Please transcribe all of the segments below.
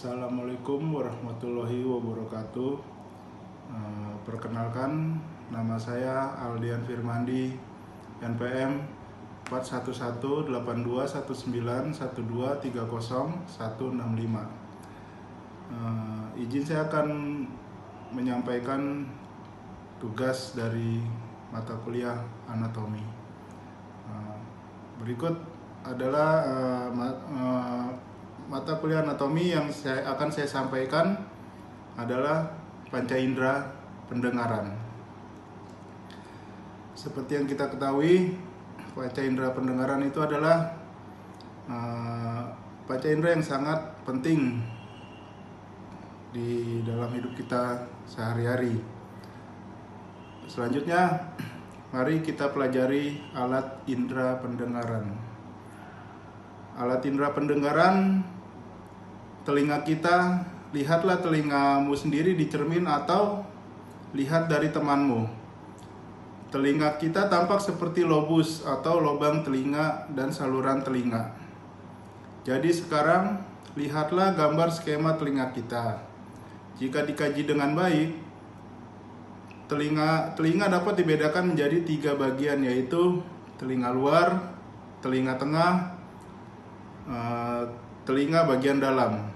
Assalamualaikum warahmatullahi wabarakatuh. Perkenalkan, nama saya Aldian Firmandi, NPM 41182191230165. Izin saya akan menyampaikan tugas dari mata kuliah anatomi. Berikut adalah mata kuliah anatomi yang akan saya sampaikan adalah panca indera pendengaran. Seperti yang kita ketahui, panca indera pendengaran itu adalah panca indera yang sangat penting di dalam hidup kita sehari-hari. Selanjutnya, mari kita pelajari alat indera pendengaran. Alat indera pendengaran, telinga kita, lihatlah telingamu sendiri di cermin atau lihat dari temanmu. Telinga kita tampak seperti lobus atau lubang telinga dan saluran telinga. Jadi sekarang lihatlah gambar skema telinga kita. Jika dikaji dengan baik, telinga dapat dibedakan menjadi 3 bagian, yaitu telinga luar, telinga tengah, telinga bagian dalam.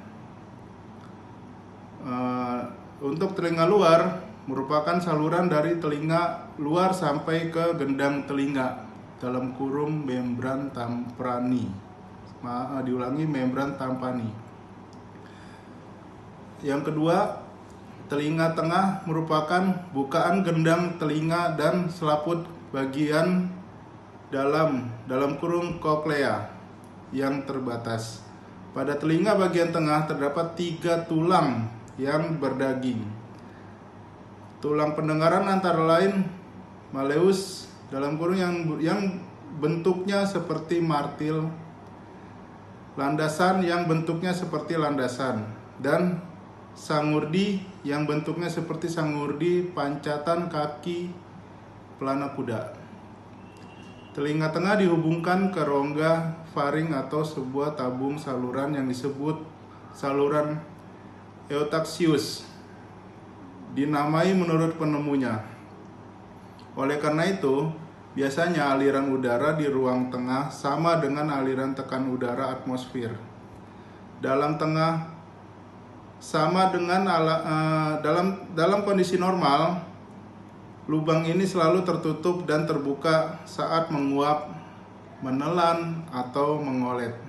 Untuk telinga luar merupakan saluran dari telinga luar sampai ke gendang telinga dalam kurung membran tampani. Diulangi, membran tampani. Yang kedua, telinga tengah merupakan bukaan gendang telinga dan selaput bagian dalam kurung koklea yang terbatas. Pada telinga bagian tengah terdapat 3 tulang yang berdaging. Tulang pendengaran antara lain malleus dalam kurung yang bentuknya seperti martil, landasan yang bentuknya seperti landasan, dan sangurdi yang bentuknya seperti sangurdi pancatan kaki pelana kuda. Telinga tengah dihubungkan ke rongga faring atau sebuah tabung saluran yang disebut saluran eutaxius, dinamai menurut penemunya. Oleh karena itu, biasanya aliran udara di ruang tengah sama dengan aliran tekan udara atmosfer. Dalam kondisi normal, lubang ini selalu tertutup dan terbuka saat menguap, menelan, atau mengolet.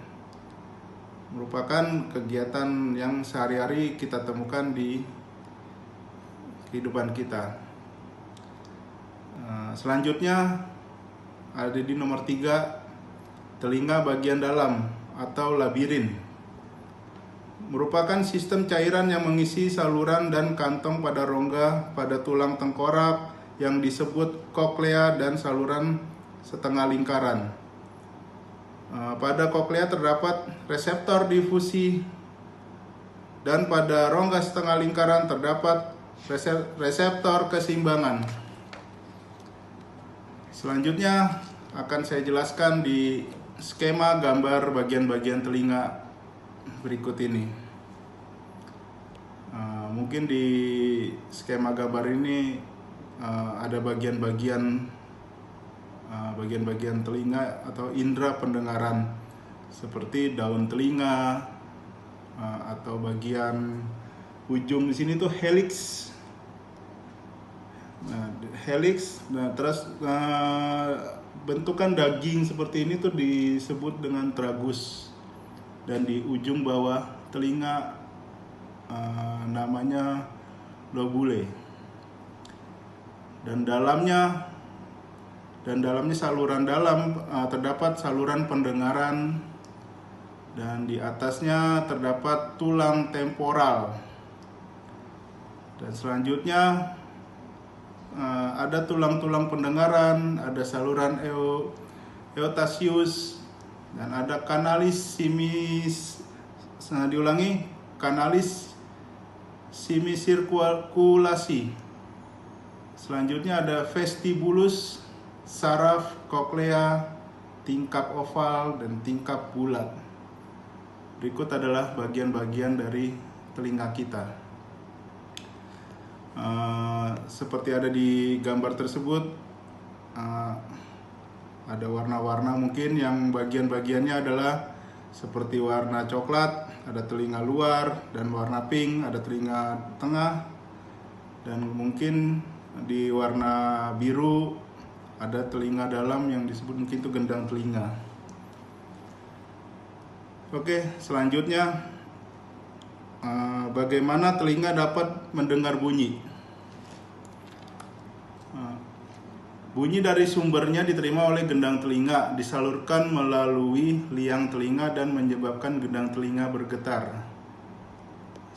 Merupakan kegiatan yang sehari-hari kita temukan di kehidupan kita. Selanjutnya ada di nomor 3, telinga bagian dalam atau labirin. Merupakan sistem cairan yang mengisi saluran dan kantong pada rongga pada tulang tengkorak yang disebut koklea dan saluran setengah lingkaran. Pada koklea terdapat reseptor difusi dan pada rongga setengah lingkaran terdapat reseptor keseimbangan. Selanjutnya akan saya jelaskan di skema gambar bagian-bagian telinga berikut ini. Mungkin di skema gambar ini ada bagian-bagian telinga atau indera pendengaran seperti daun telinga atau bagian ujung di sini tuh helix. Terus bentukan daging seperti ini tuh disebut dengan tragus, dan di ujung bawah telinga namanya lobule. Dan dalamnya saluran dalam terdapat saluran pendengaran, dan di atasnya terdapat tulang temporal. Dan selanjutnya ada tulang-tulang pendengaran, ada saluran eutaxius, dan ada kanalis simisirkulasi. Selanjutnya ada vestibulus, saraf, koklea, tingkap oval, dan tingkap bulat. Berikut adalah bagian-bagian dari telinga kita. Seperti ada di gambar tersebut, ada warna-warna mungkin yang bagian-bagiannya adalah seperti warna coklat, ada telinga luar, dan warna pink, ada telinga tengah, dan mungkin di warna biru ada telinga dalam yang disebut mungkin itu gendang telinga. Oke, selanjutnya bagaimana telinga dapat mendengar bunyi. Bunyi dari sumbernya diterima oleh gendang telinga, disalurkan melalui liang telinga dan menyebabkan gendang telinga bergetar.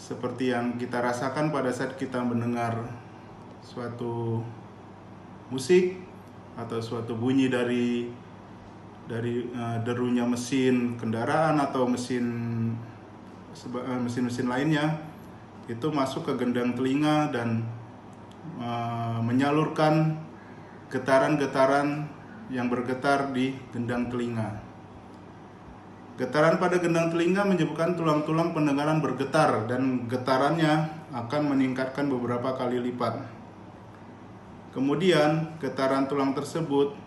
Seperti yang kita rasakan pada saat kita mendengar suatu musik atau suatu bunyi dari derunya mesin kendaraan atau mesin lainnya, itu masuk ke gendang telinga dan menyalurkan getaran-getaran yang bergetar di gendang telinga. Getaran pada gendang telinga menyebabkan tulang-tulang pendengaran bergetar dan getarannya akan meningkatkan beberapa kali lipat. Kemudian, getaran tulang tersebut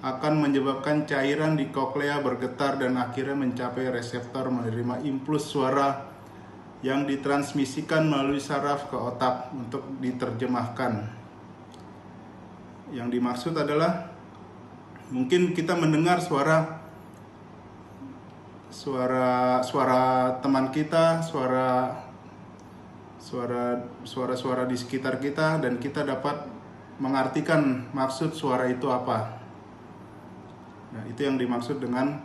akan menyebabkan cairan di koklea bergetar dan akhirnya mencapai reseptor menerima impuls suara yang ditransmisikan melalui saraf ke otak untuk diterjemahkan. Yang dimaksud adalah mungkin kita mendengar suara teman kita, suara di sekitar kita, dan kita dapat mengartikan maksud suara itu apa. Nah, itu yang dimaksud dengan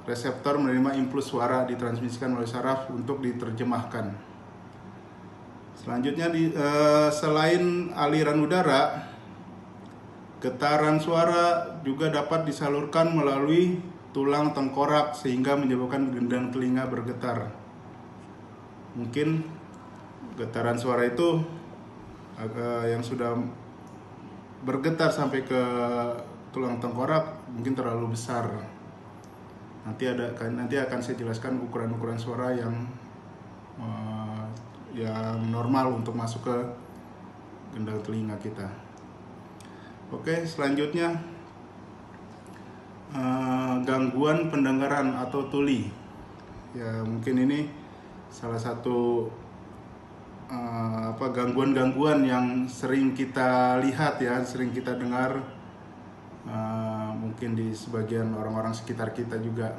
reseptor menerima impuls suara ditransmisikan melalui saraf untuk diterjemahkan. Selanjutnya, selain aliran udara, getaran suara juga dapat disalurkan melalui tulang tengkorak sehingga menyebabkan gendang telinga bergetar. Mungkin getaran suara itu yang sudah bergetar sampai ke tulang tengkorak mungkin terlalu besar. Nanti akan saya jelaskan ukuran-ukuran suara yang normal untuk masuk ke gendang telinga kita. Oke, selanjutnya gangguan pendengaran atau tuli. Ya, mungkin ini salah satu gangguan-gangguan yang sering kita lihat ya, sering kita dengar, mungkin di sebagian orang-orang sekitar kita juga.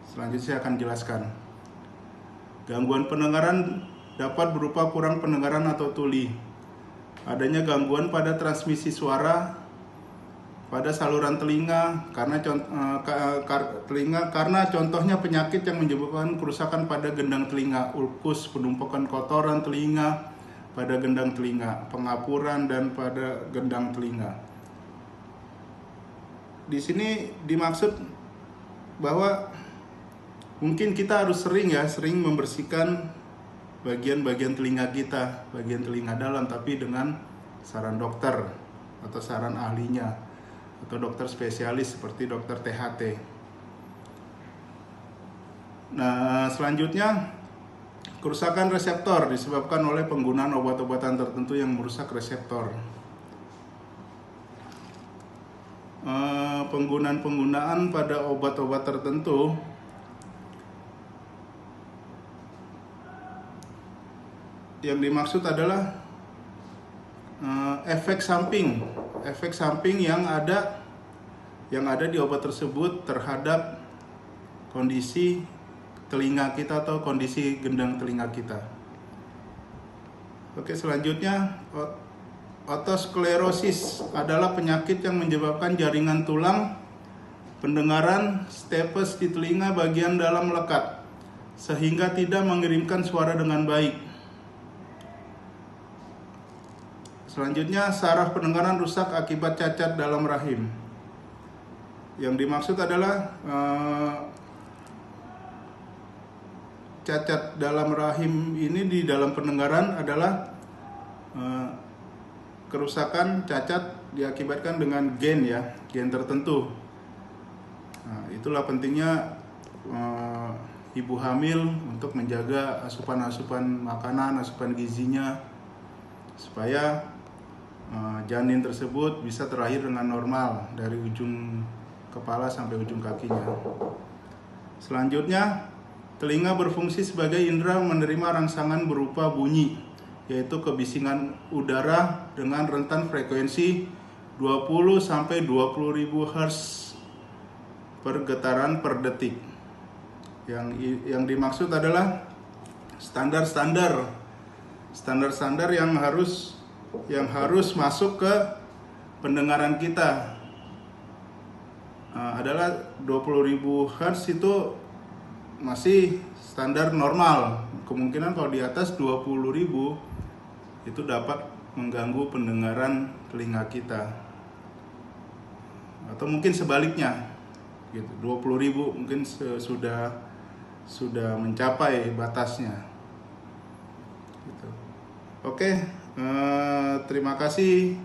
Selanjutnya saya akan jelaskan. Gangguan pendengaran dapat berupa kurang pendengaran atau tuli. Adanya gangguan pada transmisi suara pada saluran telinga karena contohnya penyakit yang menyebabkan kerusakan pada gendang telinga, ulkus, penumpukan kotoran telinga pada gendang telinga, pengapuran dan pada gendang telinga. Di sini dimaksud bahwa mungkin kita harus sering membersihkan bagian-bagian telinga kita, bagian telinga dalam, tapi dengan saran dokter atau saran ahlinya atau dokter spesialis seperti dokter THT. Nah, selanjutnya kerusakan reseptor disebabkan oleh penggunaan obat-obatan tertentu yang merusak reseptor. Penggunaan pada obat-obat tertentu yang dimaksud adalah efek samping yang ada di obat tersebut terhadap kondisi telinga kita atau kondisi gendang telinga kita. Oke, selanjutnya otosklerosis adalah penyakit yang menyebabkan jaringan tulang pendengaran stapes di telinga bagian dalam melekat sehingga tidak mengirimkan suara dengan baik. Selanjutnya, saraf pendengaran rusak akibat cacat dalam rahim. Yang dimaksud adalah cacat dalam rahim ini di dalam pendengaran adalah kerusakan cacat diakibatkan dengan gen tertentu. Nah, itulah pentingnya ibu hamil untuk menjaga asupan makanan, asupan gizinya, supaya janin tersebut bisa terlahir dengan normal dari ujung kepala sampai ujung kakinya. Selanjutnya, telinga berfungsi sebagai indera menerima rangsangan berupa bunyi, yaitu kebisingan udara dengan rentan frekuensi 20-20.000 Hz per getaran per detik. Yang dimaksud adalah standar-standar yang harus masuk ke pendengaran kita adalah 20.000 Hz. Itu masih standar normal. Kemungkinan kalau di atas 20.000 itu dapat mengganggu pendengaran telinga kita, atau mungkin sebaliknya gitu. 20.000 mungkin sudah mencapai batasnya gitu. Oke, terima kasih.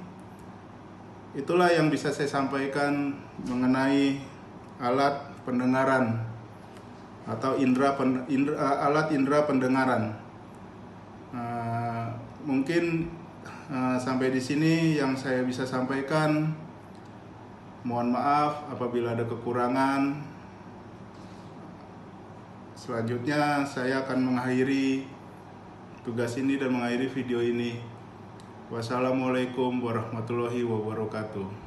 Itulah yang bisa saya sampaikan mengenai alat pendengaran atau alat indera pendengaran. Mungkin sampai di sini yang saya bisa sampaikan. Mohon maaf apabila ada kekurangan. Selanjutnya saya akan mengakhiri tugas ini dan mengakhiri video ini. Wassalamualaikum warahmatullahi wabarakatuh.